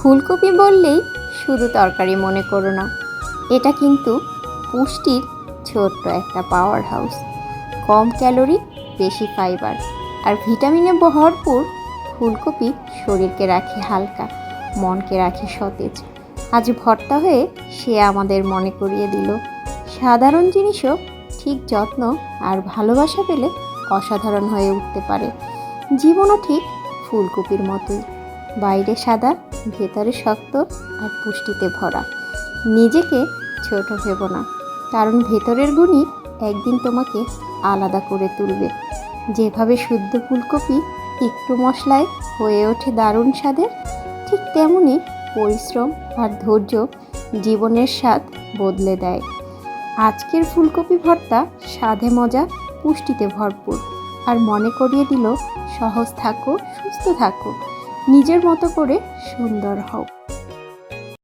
ফুলকপি বললেই শুধু তরকারি মনে করো না, এটা কিন্তু পুষ্টির ছোট্ট একটা পাওয়ার হাউস। কম ক্যালোরি, বেশি ফাইবার আর ভিটামিনে ভরপুর ফুলকপি শরীরকে রাখে হালকা, মনকে রাখে সতেজ। আজ ভর্তা হয়ে সে আমাদের মনে করিয়ে দিল, সাধারণ জিনিসও ঠিক যত্ন আর ভালোবাসা পেলে অসাধারণ হয়ে উঠতে পারে। জীবনও ঠিক ফুলকপির মতোই, বাইরে সাদা, ভেতরে শক্ত আর পুষ্টিতে ভরা। নিজেকে ছোট ভেবো না, কারণ ভেতরের গুণই একদিন তোমাকে আলাদা করে তুলবে। যেভাবে শুদ্ধ ফুলকপি একটু মশলায় হয়ে ওঠে দারুণ স্বাদের, ঠিক তেমনি পরিশ্রম আর ধৈর্য জীবনের স্বাদ বদলে দেয়। আজকের ফুলকপি ভর্তা স্বাদে মজা, পুষ্টিতে ভরপুর আর মনে করিয়ে দিল, সহজ থাকো, সুস্থ থাকো, নিজের মতো করে সুন্দর হও।